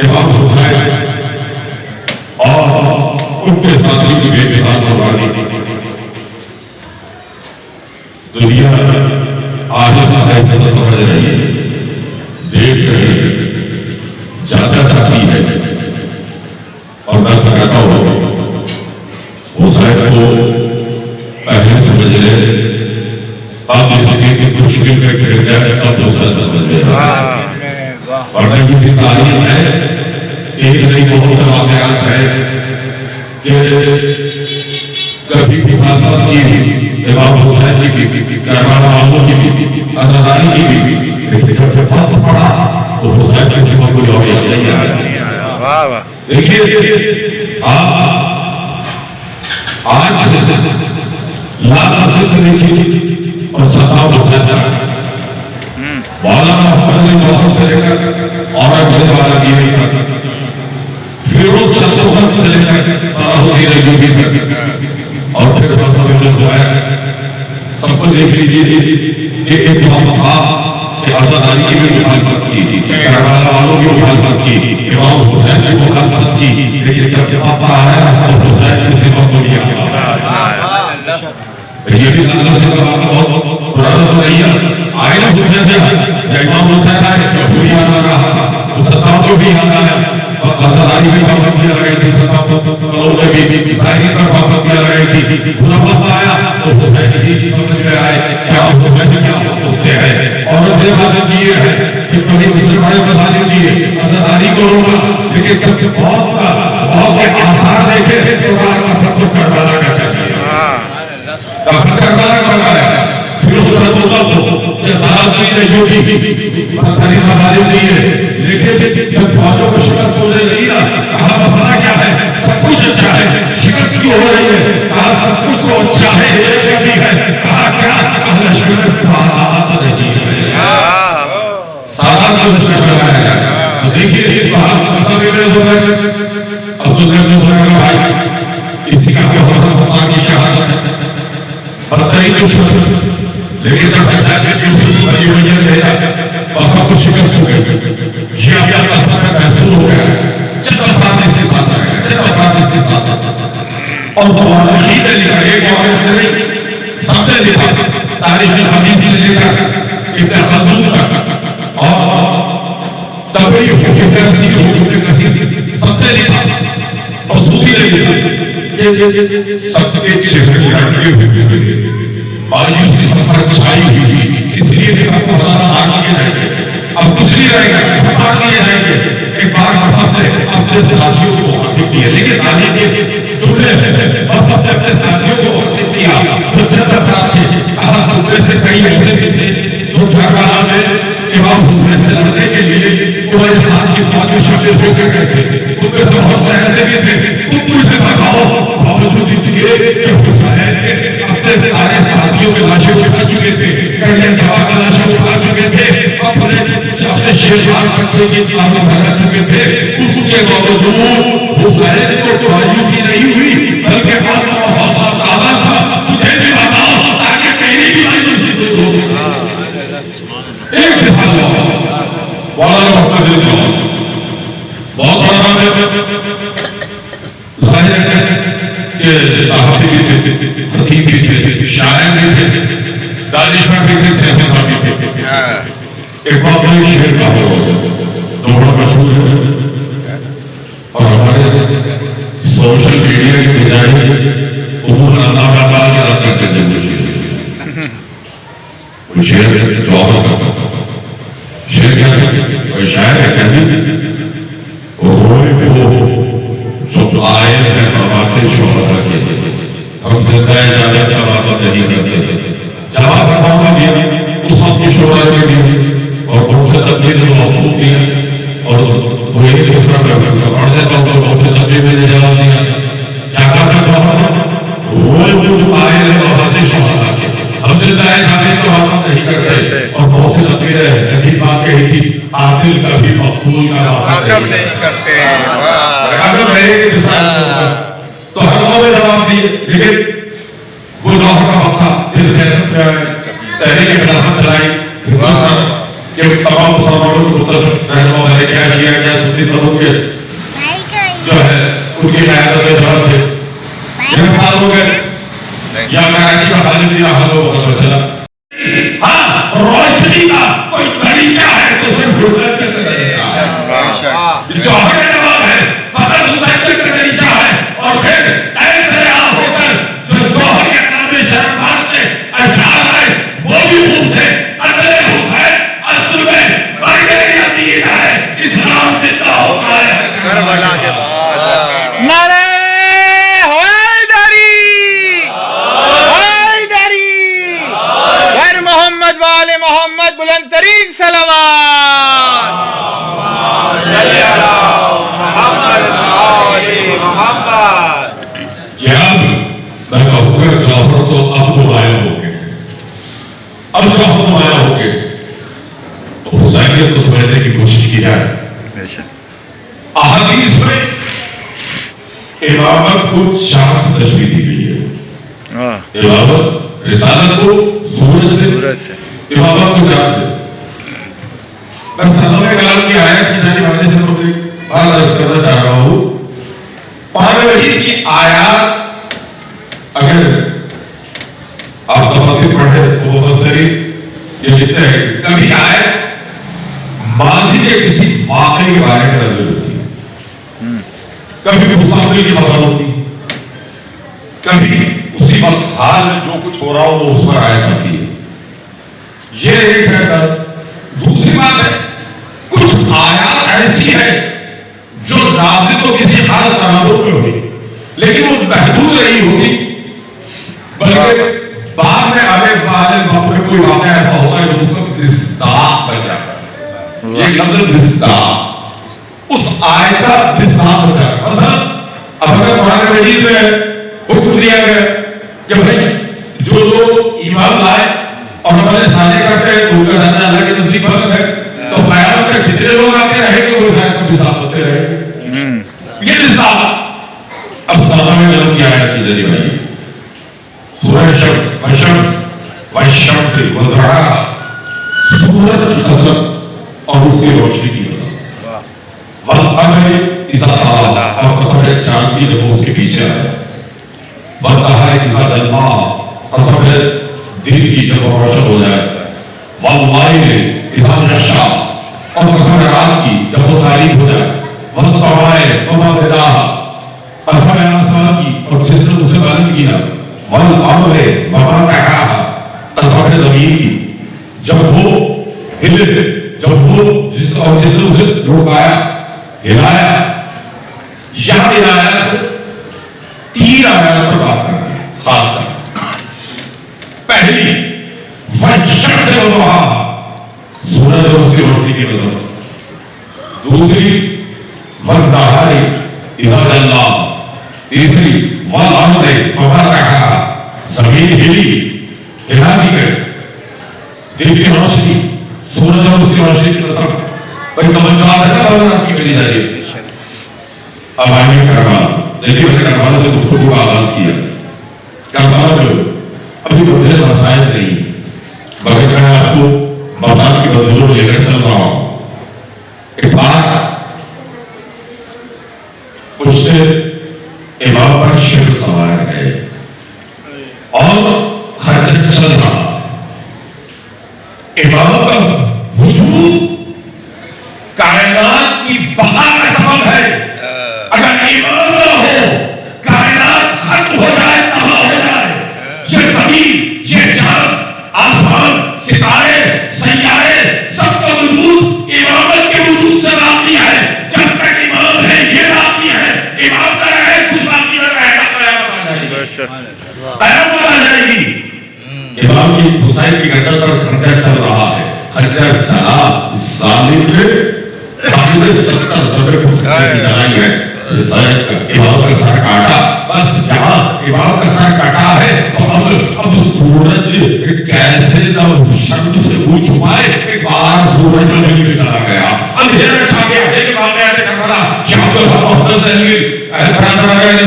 امام حسین اور ان کے ساتھی کی بے مثال قربانی دنیا آج سمجھ رہی ہے، دیکھ رہی ہے، جانا چاہتی ہے، اور میں کہتا ہوں حسین کو پہلے سمجھ لے، اب اس کی مشکل میں گر جائے اب دوسرا سمجھ لے رہا پڑھنے کی بھی تعلیم ہے، ایک نہیں بہت سے واقعات ہے کہ کبھی بھی حضرت کی امام حسین کی بھی کربلا والوں کی بھی عزاداری کی بھی، لیکن جب سے فرق پڑا تو حسین کی سمجھ کوئی اور یاد نہیں آیا۔ دیکھیے آج لاکھ دیکھیے اور سزا حسین کا مولانا محمد سے لے کر اور بڑے والا بھی نہیں تھا، فیروز شاہ سے لے کر صلاح الدین ایوبی تک، اور پھر جو ہے سب کو دیکھ لیجیے کہ ایک وقت تھا کہ آزاداری کی بھی مخالفت کی، کربلا والوں کی مخالفت کی، امام حسین کی مخالفت کی، لیکن جب آپ آیا تو حسین کی سمت کو لیا۔ یہ بھی اللہ سے بہت برا تو نہیں ہے، آئینہ حسین سے امام حسین آئے جو بھی آنا رہا تھا اس ستاؤں کو بھی آنا ہے، اور آزاداری بھی پابند کیا رہی تھی، ستاؤں میں بھی عیسائی پر پابند کیا رہی تھی، خلافت آیا تو حسین کی سمجھ میں آئے کیا حسین کیا ہوتے ہیں، اور اس بات یہ ہے کہ کبھی مسلمانوں بتانے دیے آزاداری کو روکا، لیکن جب بہت سے آثار دیکھے تو سب کو کربلا کا چاہیے، کربلا کرنا ہے، پھر اس جو بھی لیکن جب فوجوں کو شکست ہو رہی نا، کہا مسئلہ کیا ہے، سب کچھ اچھا ہے، شکست کیوں ہو رہی ہے، کہا سب کچھ تو اچھا ہے بھی ہے، کہا کیا لشکر سادات نہیں ہے، سادات کا لشکر بنایا ہے۔ تو دیکھیے بھائی اسی کا ہوتا کی شہادت لیکن جب اور سب کچھ شکست ہو گئی، یہ محسوس ہو گیا، جب افراد اس کے ساتھ آئے، جب افراد اس کے ساتھ اور سب سے لکھا تاریخ حدیث نے لکھا ابن خلدون کا، اور تبری سب سے لکھا، اور صوفی نے لکھا سب کے چہرے مایوسی سفر چھائی ہوئی، اس لیے کہ ہم کو آگے رہیں گے، اب کچھ نہیں رہے گا، ہم آگے رہیں گے۔ ایک بار ہم نے اپنے ساتھیوں کو حاصل کیا، لیکن آگے کے جملے ہیں اور سب نے اپنے ساتھیوں کو حاصل کیا، جو چند ساتھ تھے، کہا دوسرے سے کئی ایسے بھی تھے جو کربلا میں امام حسین سے لڑنے کے لیے تمہارے ساتھ کی فوجی شامل ہو کے گئے تھے، ان میں سے بہت سے ایسے بھی تھے، تم مجھ سے بتاؤ باوجود اس کے کہ حسین اپنے سارے ساتھیوں کے لاشیں اٹھا چکے تھے، کئی جواب کا لاشیں اٹھا چکے تھے، اپنے شیروان بچے کی تعلق بھرا چکے تھے، اس کے باوجود حسین کو مایوسی نہیں ہوئی بلکہ بہت حوصلہ تازہ تھا۔ مجھے بھی بتاؤ تاکہ میری بھی مایوسی دور ہو۔ ایک مثال والا بہت بڑا ظاہر ہے کہ صحابی بھی تھے، خطیب بھی تھے، شاعر بھی تھے، دانشور بھی تھے، سیاستدان بھی تھے۔ ایک بات بڑی شعر کا ہو تو بڑا مشہور ہے، اور ہمارے سوشل میڈیا کے بجائے عموماً اداکار کے رابطہ کرتے ہیں وہ شعر جواب کرتا شعر کیا ہے، کوئی شاعر ہے کہتے وہ آئے ہیں فرماتے شہدا کے ہم زندہ اجازت کا وعدہ نہیں کرتے، جواب فرماؤں دیا اس وقت کی شہدا کے لیے اور بہت سے تبدیل محفوظ دیا، اور وہ ایک دوسرا پڑھ دیتا ہوں تو بہت سے تبدیل میں نے جواب دیا، کیا کرتا ہوں وہ آئے ہیں فرماتے شہدا کے ہم زندہ اجازت کا وعدہ نہیں کرتے، اور بہت سے تبدیل ہے عجیب بات کہی تھی عادل کا بھی محفوظ وصول کا رقم نہیں کرتے. رقم نہیں تو ہر لوگوں نے جواب دیے. لیکن وہ لاہور کا وقت تھا جس نے تحریک خلافت چلائی کہ تمام مسلمانوں کو رہنما نے کیا کیا گیا سنی سبوں کے جو ہے ان کی قیادت میں جواب سے گرفتار ہو گئے یا کراچی کا خالد دیا حال ہو پتہ چلا. ہاں روشنی کا کوئی طریقہ ہے تو صرف حکومت کا طریقہ ہے جو ہمیں جواب ہے فقط حکومت کا طریقہ ہے. اور پھر ایسے آپ ہو کر جو جوہر کے نام شرمات سے اشعار ہے وہ بھی خوب ہے اگلے خوب ہے اصل میں بڑے عقید ہے اسلام زندہ ہوتا ہے کربلا کے بعد. نعرہ حیدری حیدری غیر محمد والے محمد بلند ترین صلوات. صلی اللہ محمد علی محمد. میں کہوں گا جعفر تو اب غائب ہو گئے. اب جعفر غائب ہو گئے تو حسینیت کو سمجھنے کی کوشش کی جائے. احادیث میں امامت کو چاند سے تشبیہ دی گئی ہے. امامت رسالت کو سورج سے امامت کو چاند سے. میں سلام کلام کی آیت کی جانب آنے سے مجھے بات عرض کرنا چاہ رہا ہوں. قرآن مجید کی آیات اگر آپ تفسیر پڑھیں تو مفسرین یہ لکھتے ہیں کبھی آیت ماضی کے کسی واقعے کے بارے میں نازل ہوتی ہے, کبھی مستقبل کی خبر ہوتی ہے, کبھی اسی وقت حال میں جو کچھ ہو رہا ہو وہ اس پر آیت آتی ہے. یہ ایک ہے. دوسری بات ہے کچھ آیات ایسی ہے جو نازل تو کسی خاص تناظر میں ہوئی لیکن وہ محدود نہیں ہوتی بلکہ بعد میں آگے وقت میں کوئی واقعہ ایسا ہوتا ہے جو اس وقت مصداق بن جاتا ہے. یہ لفظ مصداق اس آیت کا مصداق ہوتا ہے. مثلا اب اگر قرآن مجید میں حکم دیا گیا کہ بھائی جو لوگ ایمان لائے اور ہمارے سازے کرتے ہیں تو ان کا جانا اللہ کے نزدیک فرق ہے تو قیامت میں جتنے لوگ آتے رہے گے وہ شاید کا مصداق ہوتے رہے گے. یہ مصداق اب سالہ میں جنم کی آیت کی ذریعہ بھائی سورہ شمس والشمس والضحیٰ سورج کی قسم اور اس کی روشنی کی قسم والقمر اذا طلع اور قسم ہے چاند کی جب اس کے پیچھے آئے والنہار اذا جلوہ قسم ہے دن کی جب روشن ہو جائے واللیل اذا یغشی اور قسم ہے رات کی جب وہ تاریک ہو جائے والسماء وما بناہا قسم ہے آسمان کی اور جس نے اسے بلند کیا والارض وما طحاہا قسم ہے زمین کی جب وہ ہلے جب وہ جس نے اسے رکایا ہلایا. یہاں ہلایا تین آیات پر بات کرتے ہیں خاص کر. پہلی والشمس وضحاہا سورج اور اس کی روشنی کی قسم. دوسری والنہار اذا جلاہا. تیسری والارض وما طحاہا زمین ہلی ہلا دی گئی. دن کی روشنی سورج اور اس کی روشنی کی قسم. بھائی توجہ ہے نا کی میری جا رہی ہے. اب آئیے کربلا. دیکھیے میں نے کربلا سے گفتگو کا آغاز کیا. کربلا جو ابھی مجھے مسائل نہیں بلکہ میں آپ کو بغداد کی بدلوں لے کر چل رہا ہوں. ایک بات اس سے امام پر شرک سوار ہے اور ہر دن چل رہا. امام کا وجود کائنات کی بقا کا سبب ہے. اگر ایمان نہ ہو کائنات ختم ہو جائے تباہ ہو جائے. یہ زمین یہ چاند آسمان ستارے سیارے سب کا وجود امامت کے وجود سے باقی ہے. جب تک امام ہے یہ باقی ہے. امام کا رہے کچھ باقی نہ رہے گا. قیامت آ جائے گی. امام کی حسین کی گردن پر خنجر چل رہا ہے. خنجر چلا ظالم نے 70 ضربے کو لڑائی ہے. امام کا سر کاٹا، بس جہاں امام کا سر کاٹا ہے تو اب سورج کیسے نہ شمس سے منہ چھپائے، ایک بار سورج زمین میں چلا گیا، اندھیرا چھا گیا، ایک واقعہ کرنا شاہد محمد دہلوی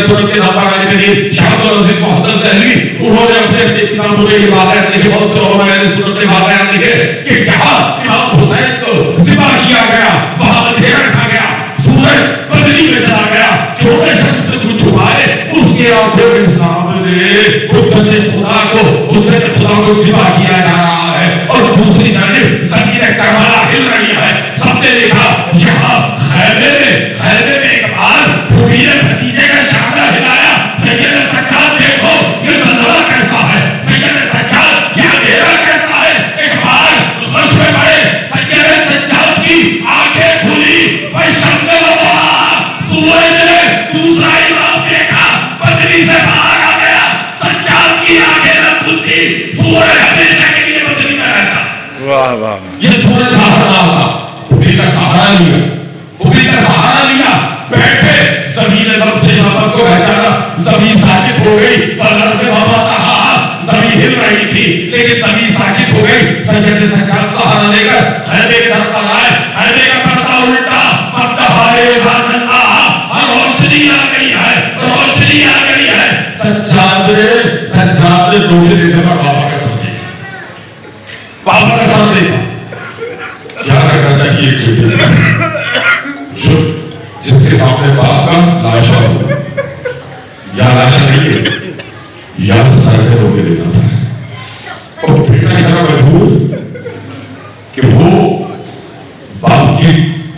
سورج کے نام آنے کے لیے شاہد الرزیق محمد دہلوی انہوں نے اپنے کتابوں میں یہ واقعات لکھے، بہت سے علماء نے سورج کے واقعات لکھے کہ جہاں امام حسین کو ذبح کیا گیا وہاں اندھیرا چھا گیا، سورج بدلی میں چلا گیا، چھوٹے شخص سے کچھ چھپائے، اس کے آنکھوں کے سامنے خدا کو ذبح کیا جا رہا ہے، اور دوسری طرف زمین کربلا ہل رہی ہے۔ سب نے دیکھا یہاں خیمے میں ایک بار پورے بھتیجے کا شاندہ ہلایا، سید سجاد دیکھو یہ منظرہ کیسا ہے، سید سجاد یہ اندھیرا کیسا ہے، ایک بار غش میں پڑے، سید سجاد کی آنکھیں کھلی، سورج نے دوسرا امام دیکھا، بدلی سے باہر آ گیا، سجاد کی آنکھیں نہ کھلتی، سورج ہمیشہ کے لیے بدلی میں رہتا۔ واہ واہ، یہ سورج باہر آ رہا تھا، ابھی کا سہارا لیا، بیٹھے زمین رب سے محبت کو پہچانا، زمین ساکت ہو گئی، پلڑ میں بابا کہا زمین ہل رہی تھی لیکن زمین ساکت ہو گئی، سید سجاد سہارا لے کر خیمے کی طرف آئے، خیمے کا پردہ الٹا، روشنی آ گئی ہے، سجاد روشنی دینے پر بابا کا سامنے کیا کرنا چاہیے، جس کے سامنے باپ کا لاشا ہو یا لاشا نہیں ہے یا سر پہ ہو کے دے جاتا ہے، اور بیٹا اتنا مجبور کہ وہ باپ کی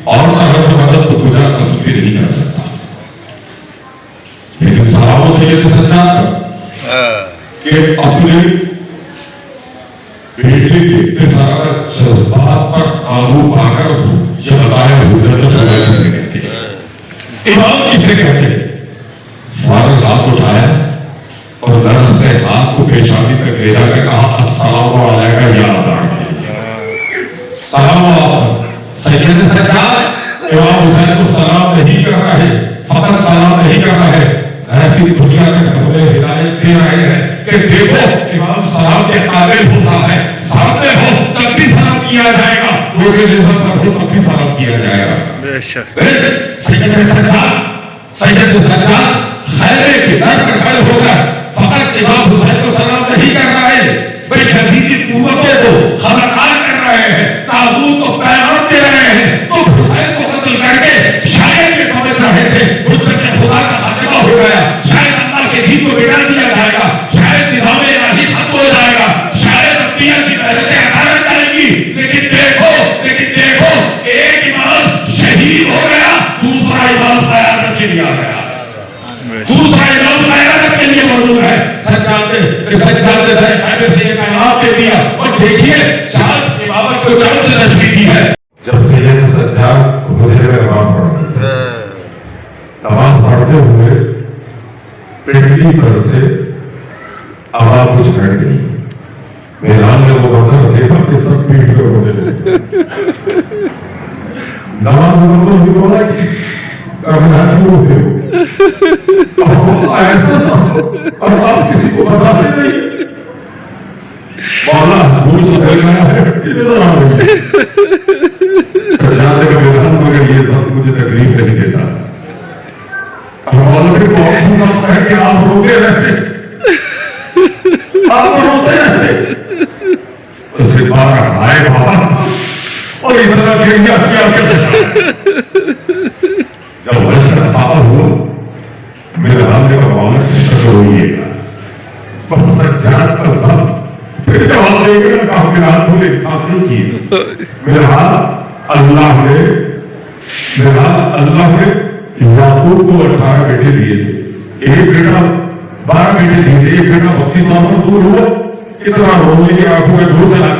اور مدد تو گزرا کبھی نہیں کر سکتا، لیکن صحابہ سے یہ سچا کہ اپنے بیٹے کے سارا جذبات پر قابو پا کر یہ بتایا امام کسے کہتے ہیں، فارغ ہاتھ اٹھایا اور نرم سے ہاتھ کو پیشانی تک لے جا کے کہا السلام علیکم یا سلام سید سجاد امام حسین کو سلام نہیں کر رہے، فقط سلام نہیں کر رہے، ایسی دنیا کے ہمیں ہدایت دے رہے ہیں کہ دیکھو امام سلام کے قابل ہوتا ہے، سامنے ہو تب بھی سلام کیا جائے گا، لوگوں کے ساتھ ہو تب بھی سلام کیا جائے گا۔ بے شک سید سجاد خیمے کے در پر کھڑے ہو کر فقط امام حسین کو سلام نہیں کر رہے، بھائی یزیدی قوتوں کو خبردار کر رہے ہیں، تابوت کو پیغام دے رہے ہیں، تو حسین کو قتل کر کے شاید یہ سمجھ رہے تھے حجت خدا کا خاتمہ ہو گیا، شاید اللہ کے دین کو بگاڑ دیا جائے گا، شاید نظام الہی ختم ہو جائے گا، شاید انبیاء کی محنتیں ہٹائی جائیں گی، لیکن دیکھو ایک امام شہید ہو گیا، دوسرا امام قیادت کے لیے آ گیا، دوسرا امام قیادت کے لیے موجود ہے۔ سجاد نے خیمے سے یہ پیغام دے دیا، اور دیکھیے شاید امامت کو چاروں سے تشبیہ دی ہے۔ جب سید سجاد مجھے نماز پڑھتے ہوئے پنڈلی پر سے آواز کچھ ہٹ گئی، میدان میں وہ منظر دیکھا کہ سب پیٹ پہ ہونے لگے، نماز مکمل ہوئی کہ اور آپ کسی کو بتاتے نہیں، مولا حضور سے بول رہا ہے سجادے کا میدان، مگر یہ سب مجھے تکلیف نہیں دیتا، مولا کے موقع کہہ کے آپ روتے رہتے، اس کے بعد آئے بابا اور اتنا کیا جب ویسا بابا ہو میرے رامدے کا معاملہ کس طرح ہوئی ہے، بس سجاد پر سب پھر جواب دے گا کہ ہم میرا ہاتھ بولے ساتھ نہیں کیے، میرا ہاتھ اللہ نے یعقوب کو 18 بیٹے دیے تھے، ایک بیٹا 12 بیٹے دیے تھے، ایک بیٹا وقتی طور پر دور ہوا، اتنا رونے کی آنکھوں میں دور چلا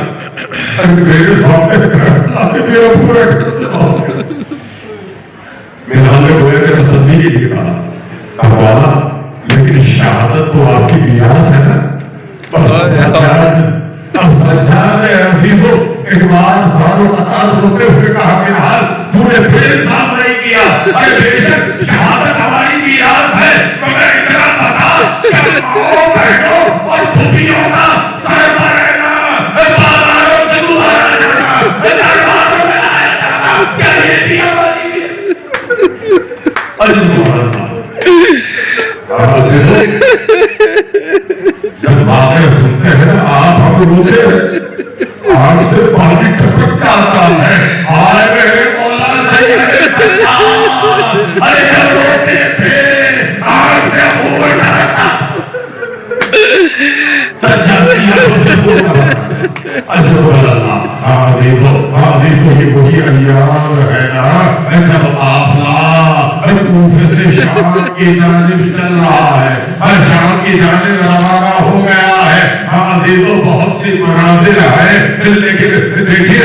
میرے ہم نے ہوئے تھے تسلی کے لیے کہا، لیکن شہادت تو آپ کی میراث ہے نا، روتے ہوئے کہا کہ حال تو نے پھر صاف نہیں کیا، ارے بے شک شہادت بہنوں اور پھوپھیوں کا سربراہ بازاروں سے گزارا جانا، درباروں میں آیا جانا، کیا یہ بھی ہماری ہے؟ جب باتیں سنتے ہیں آپ ہم روتے ہیں، آگ سے پانی ٹپکتا آتا ہے، آئے میرے مولا سید ارے جب روتے تھے آگ سے اوڑ جاتا وہی ایام ہے نا جب آفلا کوفے سے شام کی جانب چل رہا ہے، شام کی جانب روانہ ہو گیا ہے، عزیزوں بہت سی مناظر ہے، لیکن دیکھیے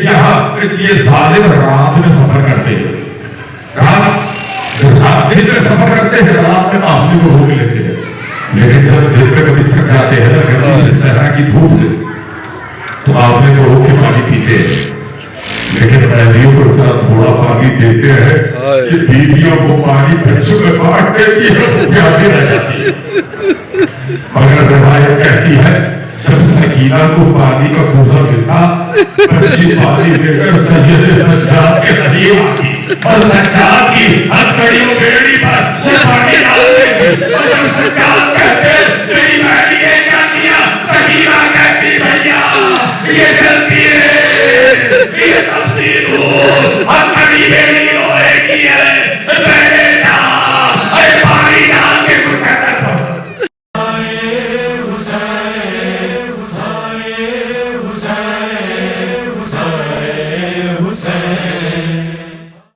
یہاں یہ ظالم رات میں سفر کرتے ہیں، رات دن میں سفر کرتے ہیں، رات میں آدمی کو روک لیتے ہیں، لیکن جب دل میں کبھی تھک جاتے ہیں صحرا کی دھوپ سے تو آپ نے وہ روک کے پانی پیتے ہیں، لیکن قیدیوں کو اتنا تھوڑا پانی دیتے ہیں کہ بیویوں کو پانی بچوں میں بانٹ دیتی ہے، پیاسی رہ جاتی ہے۔ مگر روایت کہتی ہے جب سکینہ کو پانی کا کوزہ ملتا بچی پانی لے کر سید سجاد کے قریب آتی اور سجاد کی ہتھکڑیوں بیڑی پر وہ پانی ڈالتے اور جب سجاد کہتے